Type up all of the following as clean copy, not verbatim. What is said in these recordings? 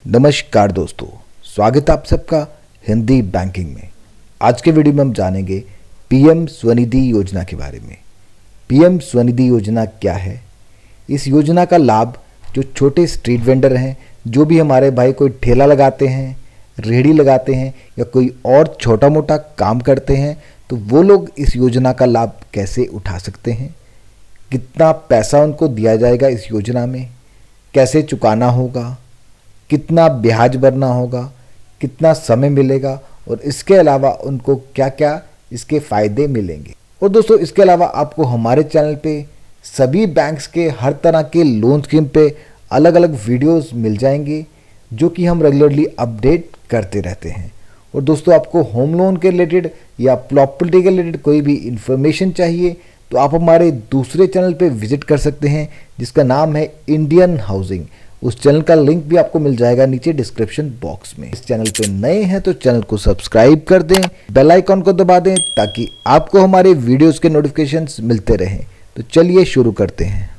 नमस्कार दोस्तों, स्वागत है आप सबका हिंदी बैंकिंग में। आज के वीडियो में हम जानेंगे पीएम स्वनिधि योजना के बारे में। पीएम स्वनिधि योजना क्या है? इस योजना का लाभ जो छोटे स्ट्रीट वेंडर हैं, जो भी हमारे भाई कोई ठेला लगाते हैं, रेहड़ी लगाते हैं या कोई और छोटा मोटा काम करते हैं, तो वो लोग इस योजना का लाभ कैसे उठा सकते हैं, कितना पैसा उनको दिया जाएगा इस योजना में, कैसे चुकाना होगा, कितना ब्याज भरना होगा, कितना समय मिलेगा और इसके अलावा उनको क्या क्या इसके फ़ायदे मिलेंगे। और दोस्तों, इसके अलावा आपको हमारे चैनल पे सभी बैंक्स के हर तरह के लोन स्कीम पे अलग अलग वीडियोस मिल जाएंगे, जो कि हम रेगुलरली अपडेट करते रहते हैं। और दोस्तों, आपको होम लोन के रिलेटेड या प्रॉपर्टी के रिलेटेड कोई भी इंफॉर्मेशन चाहिए तो आप हमारे दूसरे चैनल पे विजिट कर सकते हैं, जिसका नाम है इंडियन हाउसिंग। उस चैनल का लिंक भी आपको मिल जाएगा नीचे डिस्क्रिप्शन बॉक्स में। इस चैनल पे नए हैं तो चैनल को सब्सक्राइब कर दें, बेल आइकॉन को दबा दें ताकि आपको हमारे वीडियोस के नोटिफिकेशंस मिलते रहें। तो चलिए शुरू करते हैं।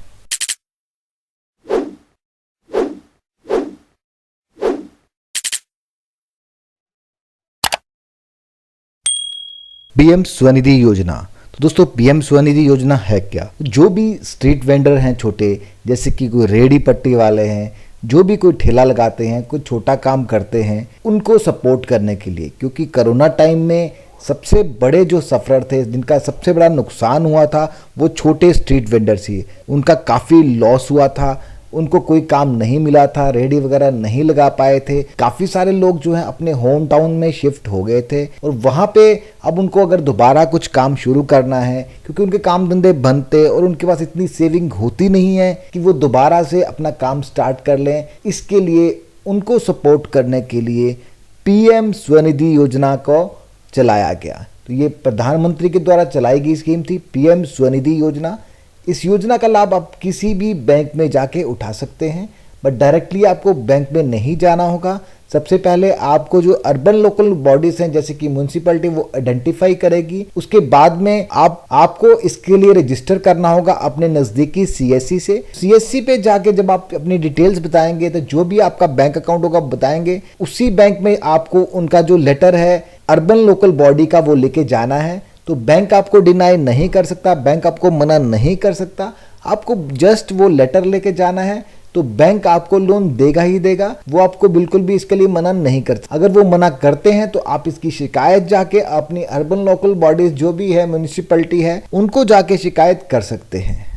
पीएम स्वनिधि योजना। तो दोस्तों, पीएम स्वनिधि योजना है क्या? जो भी स्ट्रीट वेंडर हैं छोटे, जैसे कि कोई रेहड़ी पट्टी वाले हैं, जो भी कोई ठेला लगाते हैं, कोई छोटा काम करते हैं, उनको सपोर्ट करने के लिए, क्योंकि कोरोना टाइम में सबसे बड़े जो सफ़रर थे, जिनका सबसे बड़ा नुकसान हुआ था, वो छोटे स्ट्रीट वेंडर्स ही। उनका काफ़ी लॉस हुआ था, उनको कोई काम नहीं मिला था, रेहड़ी वगैरह नहीं लगा पाए थे। काफ़ी सारे लोग जो हैं अपने होम टाउन में शिफ्ट हो गए थे और वहाँ पे अब उनको अगर दोबारा कुछ काम शुरू करना है, क्योंकि उनके काम धंधे बंद थे और उनके पास इतनी सेविंग होती नहीं है कि वो दोबारा से अपना काम स्टार्ट कर लें। इसके लिए उनको सपोर्ट करने के लिए पीएम स्वनिधि योजना को चलाया गया। तो ये प्रधानमंत्री के द्वारा चलाई गई स्कीम थी, पीएम स्वनिधि योजना। इस योजना का लाभ आप किसी भी बैंक में जाके उठा सकते हैं, बट डायरेक्टली आपको बैंक में नहीं जाना होगा। सबसे पहले आपको जो अर्बन लोकल बॉडीज हैं, जैसे कि म्यूनसिपैलिटी, वो आइडेंटिफाई करेगी। उसके बाद में आपको इसके लिए रजिस्टर करना होगा अपने नज़दीकी सीएससी से। सीएससी पे जाके जब आप अपनी डिटेल्स बताएंगे, तो जो भी आपका बैंक अकाउंट होगा बताएंगे, उसी बैंक में आपको उनका जो लेटर है अर्बन लोकल बॉडी का, वो लेके जाना है। तो बैंक आपको डिनाई नहीं कर सकता, बैंक आपको मना नहीं कर सकता। आपको जस्ट वो लेटर लेके जाना है, तो बैंक आपको लोन देगा ही देगा। वो आपको बिल्कुल भी इसके लिए मना नहीं कर सकता। अगर वो मना करते हैं तो आप इसकी शिकायत जाके अपनी अर्बन लोकल बॉडीज जो भी है, म्यूनिसिपैलिटी है, उनको जाके शिकायत कर सकते हैं।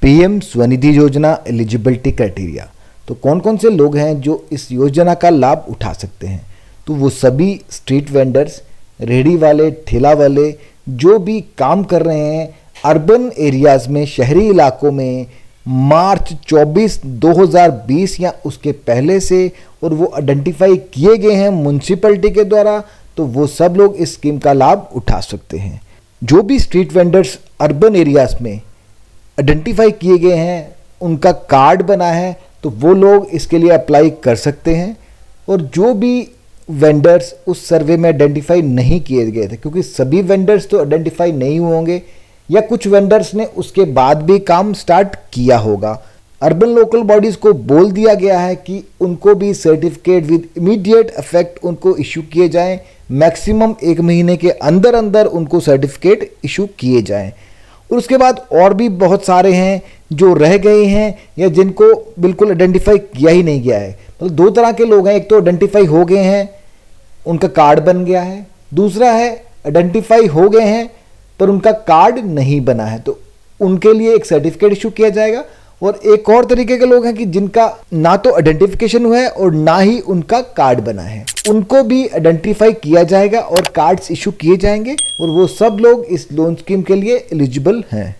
पीएम स्वनिधि योजना एलिजिबिलिटी क्राइटेरिया। तो कौन कौन से लोग हैं जो इस योजना का लाभ उठा सकते हैं? तो वो सभी स्ट्रीट वेंडर्स, रेहड़ी वाले, ठेला वाले, जो भी काम कर रहे हैं अर्बन एरियाज़ में, शहरी इलाकों में, मार्च 24, 2020 या उसके पहले से, और वो आइडेंटिफाई किए गए हैं म्यूनसिपैलिटी के द्वारा, तो वो सब लोग इस स्कीम का लाभ उठा सकते हैं। जो भी स्ट्रीट वेंडर्स अर्बन एरियाज़ में आइडेंटिफाई किए गए हैं, उनका कार्ड बना है, तो वो लोग इसके लिए अप्लाई कर सकते हैं। और जो भी वेंडर्स उस सर्वे में आइडेंटिफाई नहीं किए गए थे, क्योंकि सभी वेंडर्स तो आइडेंटिफाई नहीं होंगे, या कुछ वेंडर्स ने उसके बाद भी काम स्टार्ट किया होगा, अर्बन लोकल बॉडीज़ को बोल दिया गया है कि उनको भी सर्टिफिकेट विद इमीडिएट इफेक्ट उनको इशू किए जाएं। मैक्सिमम 1 महीने के अंदर अंदर उनको सर्टिफिकेट इशू किए जाएं। और उसके बाद और भी बहुत सारे हैं जो रह गए हैं या जिनको बिल्कुल आइडेंटिफाई किया ही नहीं गया है। मतलब 2 तरह के लोग हैं, एक तो आइडेंटिफाई हो गए हैं, उनका कार्ड बन गया है, दूसरा है आइडेंटिफाई हो गए हैं पर उनका कार्ड नहीं बना है, तो उनके लिए एक सर्टिफिकेट इशू किया जाएगा। और एक और तरीके के लोग हैं कि जिनका ना तो आइडेंटिफिकेशन हुआ है और ना ही उनका कार्ड बना है, उनको भी आइडेंटिफाई किया जाएगा और कार्ड्स इशू किए जाएंगे, और वो सब लोग इस लोन स्कीम के लिए एलिजिबल हैं।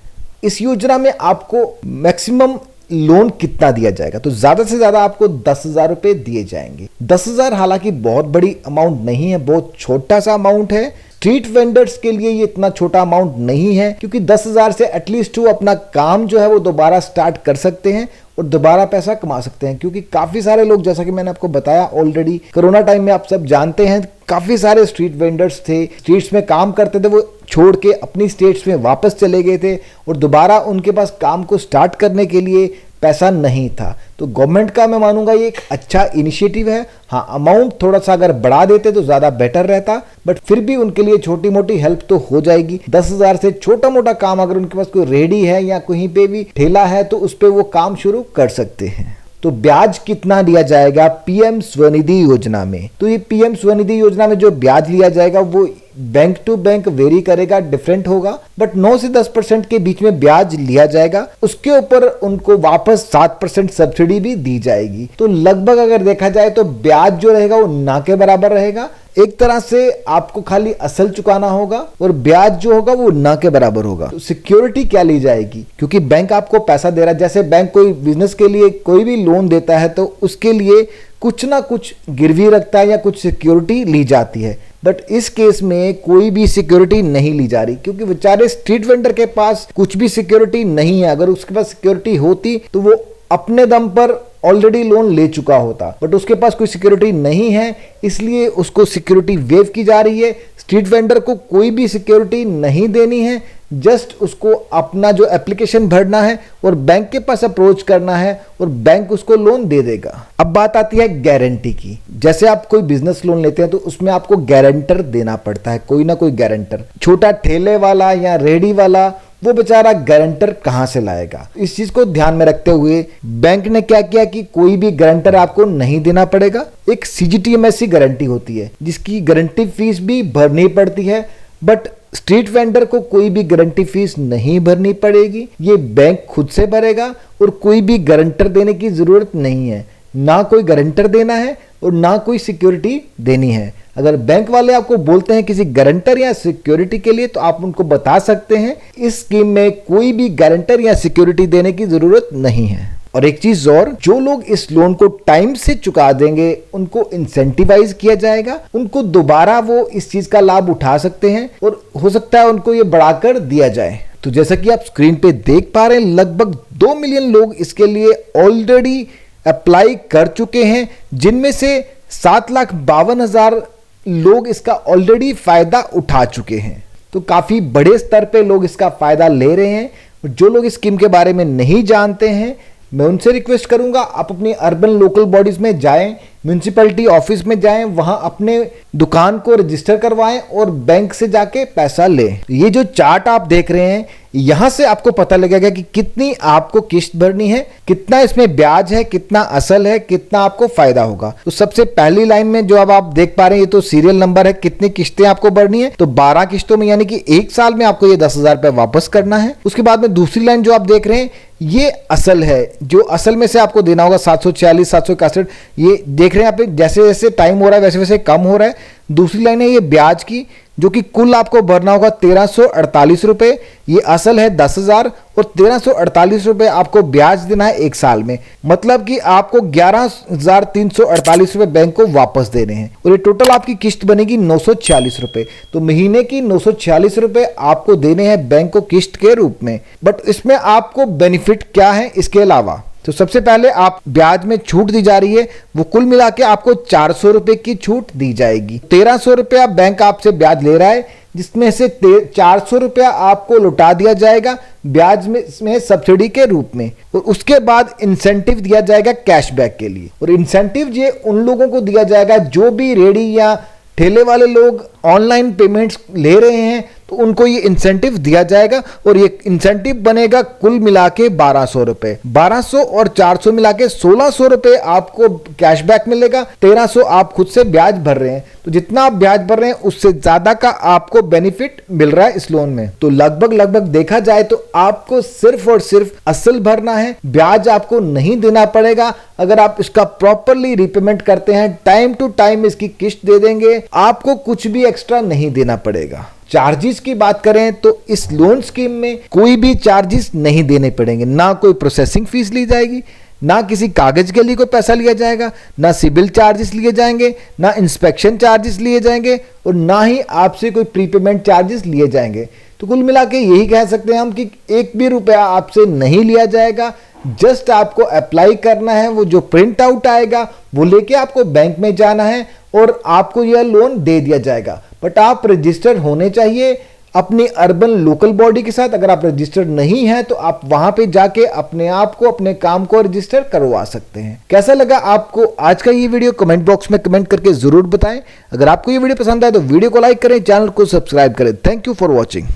इस योजना में आपको मैक्सिमम लोन कितना दिया जाएगा? तो ज़्यादा से ज़्यादा आपको 10,000 रुपये दिए जाएंगे। 10,000 हालांकि बहुत बड़ी अमाउंट नहीं है, बहुत छोटा सा अमाउंट है। स्ट्रीट वेंडर्स के लिए ये इतना छोटा अमाउंट नहीं है, क्योंकि 10,000 से एटलीस्ट वो अपना काम जो है वो दोबारा स्टार्ट कर सकते हैं और दोबारा पैसा कमा सकते हैं। क्योंकि काफ़ी सारे लोग, जैसा कि मैंने आपको बताया ऑलरेडी, कोरोना टाइम में आप सब जानते हैं, काफ़ी सारे स्ट्रीट वेंडर्स थे, स्ट्रीट्स में काम करते थे, वो छोड़ के अपनी स्टेट्स में वापस चले गए थे और दोबारा उनके पास काम को स्टार्ट करने के लिए पैसा नहीं था। तो गवर्नमेंट का मैं मानूंगा ये एक अच्छा इनिशिएटिव है। हाँ, अमाउंट थोड़ा सा अगर बढ़ा देते तो ज़्यादा बेटर रहता, बट फिर भी उनके लिए छोटी मोटी हेल्प तो हो जाएगी। 10,000 से छोटा मोटा काम अगर उनके पास कोई रेडी है या कहीं पे भी ठेला है तो उस पर वो काम शुरू कर सकते हैं। तो ब्याज कितना लिया जाएगा पीएम स्वनिधि योजना में? तो ये पीएम स्वनिधि योजना में जो ब्याज लिया जाएगा वो बैंक टू बैंक वेरी करेगा, डिफरेंट होगा, बट 9 से 10% के बीच में ब्याज लिया जाएगा। उसके ऊपर उनको वापस 7% सब्सिडी भी दी जाएगी। तो लगभग अगर देखा जाए तो ब्याज जो रहेगा वो ना के बराबर रहेगा। एक तरह से आपको खाली असल चुकाना होगा और ब्याज जो होगा वो ना के बराबर होगा। तो सिक्योरिटी क्या ली जाएगी? क्योंकि बैंक आपको पैसा दे रहा है, जैसे बैंक कोई बिजनेस के लिए कोई भी लोन देता है तो उसके लिए कुछ ना कुछ गिरवी रखता है या कुछ सिक्योरिटी ली जाती है, बट इस केस में कोई भी सिक्योरिटी नहीं ली जा रही, क्योंकि बेचारे स्ट्रीट वेंडर के पास कुछ भी सिक्योरिटी नहीं है। अगर उसके पास सिक्योरिटी होती तो वो अपने दम पर ऑलरेडी लोन ले चुका होता, बट उसके पास कोई सिक्योरिटी नहीं है, इसलिए उसको सिक्योरिटी वेव की जा रही है। स्ट्रीट वेंडर को कोई भी सिक्योरिटी नहीं देनी है, जस्ट उसको अपना जो एप्लीकेशन भरना है और बैंक के पास अप्रोच करना है और बैंक उसको लोन दे देगा। अब बात आती है गारंटी की। जैसे आप कोई बिजनेस लोन लेते हैं तो उसमें आपको गारंटर देना पड़ता है, कोई ना कोई गारंटर। छोटा ठेले वाला या रेडी वाला वो बेचारा गारंटर कहां से लाएगा? इस चीज को ध्यान में रखते हुए बैंक ने क्या किया कि कोई भी गारंटर आपको नहीं देना पड़ेगा। एक सीजीटीएमएस गारंटी होती है जिसकी गारंटी फीस भी भरनी पड़ती है, बट स्ट्रीट वेंडर को कोई भी गारंटी फीस नहीं भरनी पड़ेगी, ये बैंक खुद से भरेगा और कोई भी गारंटर देने की जरूरत नहीं है। ना कोई गारंटर देना है और ना कोई सिक्योरिटी देनी है। अगर बैंक वाले आपको बोलते हैं किसी गारंटर या सिक्योरिटी के लिए तो आप उनको बता सकते हैं इस स्कीम में कोई भी गारंटर या सिक्योरिटी देने की जरूरत नहीं है। और एक चीज और, जो लोग इस लोन को टाइम से चुका देंगे उनको इंसेंटिवाइज किया जाएगा, उनको दोबारा वो इस चीज का लाभ उठा सकते हैं और हो सकता है उनको ये बढ़ाकर दिया जाए। तो जैसा कि आप स्क्रीन पे देख पा रहे हैं, लगभग 2 मिलियन लोग इसके लिए ऑलरेडी अप्लाई कर चुके हैं, जिनमें से 7,52,000 लोग इसका ऑलरेडी फायदा उठा चुके हैं। तो काफी बड़े स्तर पे लोग इसका फायदा ले रहे हैं। जो लोग इस स्कीम के बारे में नहीं जानते हैं, मैं उनसे रिक्वेस्ट करूंगा आप अपनी अर्बन लोकल बॉडीज में जाएं, म्यूनिसिपैलिटी ऑफिस में जाएं, वहां अपने दुकान को रजिस्टर करवाएं और बैंक से जाके पैसा लें। ये जो चार्ट आप देख रहे हैं, यहां से आपको पता लगेगा कि कितनी आपको किस्त भरनी है, कितना इसमें ब्याज है, कितना असल है, कितना आपको फायदा होगा। तो सबसे पहली लाइन में जो अब आप देख पा रहे हैं ये तो सीरियल नंबर है, कितनी किस्तें आपको भरनी है। तो 12 किस्तों में यानी कि 1 साल में आपको ये 10,000 रुपए वापस करना है। उसके बाद में दूसरी लाइन जो आप देख रहे हैं ये असल है, जो असल में से आपको देना होगा 746, 761। ये देख रहे हैं आप, जैसे जैसे टाइम हो रहा है वैसे वैसे कम हो रहा है। दूसरी लाइन है ये ब्याज की, जो कि कुल आपको भरना होगा 1,348 रुपए। ये असल है 10,000 और 1,348 रुपए आपको ब्याज देना है 1 साल में। मतलब कि आपको 11,348 रुपए बैंक को वापस देने हैं और ये टोटल आपकी किस्त बनेगी 946 रुपए। तो महीने की 946 रुपए आपको देने हैं बैंक को किस्त के रूप में। बट इसमें आपको बेनिफिट क्या है इसके अलावा? तो सबसे पहले आप ब्याज में छूट दी जा रही है, वो कुल मिला के आपको 400 रुपए की छूट दी जाएगी। 1,300 रुपया बैंक आपसे ब्याज ले रहा है, जिसमें से 400 रुपया आपको लौटा दिया जाएगा ब्याज में सब्सिडी के रूप में। और उसके बाद इंसेंटिव दिया जाएगा कैशबैक के लिए। और इंसेंटिव ये उन लोगों को दिया जाएगा जो भी रेडी या ठेले वाले लोग ऑनलाइन पेमेंट्स ले रहे हैं, तो उनको ये इंसेंटिव दिया जाएगा और ये इंसेंटिव बनेगा कुल मिला के 1,200 रुपए। 1,200 और 400 मिला के 1,600 रुपए आपको कैशबैक मिलेगा। 1,300 आप खुद से ब्याज भर रहे हैं, तो जितना आप ब्याज भर रहे हैं उससे ज्यादा का आपको बेनिफिट मिल रहा है इस लोन में। तो लगभग देखा जाए तो आपको सिर्फ और सिर्फ असल भरना है, ब्याज आपको नहीं देना पड़ेगा। अगर आप इसका प्रॉपरली रिपेमेंट करते हैं, टाइम टू टाइम इसकी किस्त दे देंगे, आपको कुछ भी एक्स्ट्रा नहीं देना पड़ेगा। चार्जेस की बात करें तो इस लोन स्कीम में कोई भी चार्जेस नहीं देने पड़ेंगे, ना कोई प्रोसेसिंग फीस ली जाएगी, ना किसी कागज के लिए कोई पैसा लिया जाएगा, ना सिविल चार्जेस लिए जाएंगे, ना इंस्पेक्शन चार्जेस लिए जाएंगे और ना ही आपसे कोई प्रीपेमेंट चार्जेस लिए जाएंगे। तो कुल मिला के यही कह सकते हैं हम कि 1 भी रुपया आपसे नहीं लिया जाएगा। जस्ट आपको अप्लाई करना है, वो जो प्रिंट आउट आएगा वो लेके आपको बैंक में जाना है और आपको यह लोन दे दिया जाएगा। बट आप रजिस्टर्ड होने चाहिए, अपनी अर्बन लोकल बॉडी के साथ। अगर आप रजिस्टर्ड नहीं हैं तो आप वहां पे जाके अपने आप को, अपने काम को रजिस्टर करवा सकते हैं। कैसा लगा आपको आज का ये वीडियो? कमेंट बॉक्स में कमेंट करके जरूर बताएं। अगर आपको ये वीडियो पसंद आए तो वीडियो को लाइक करें, चैनल को सब्सक्राइब करें। Thank you for watching.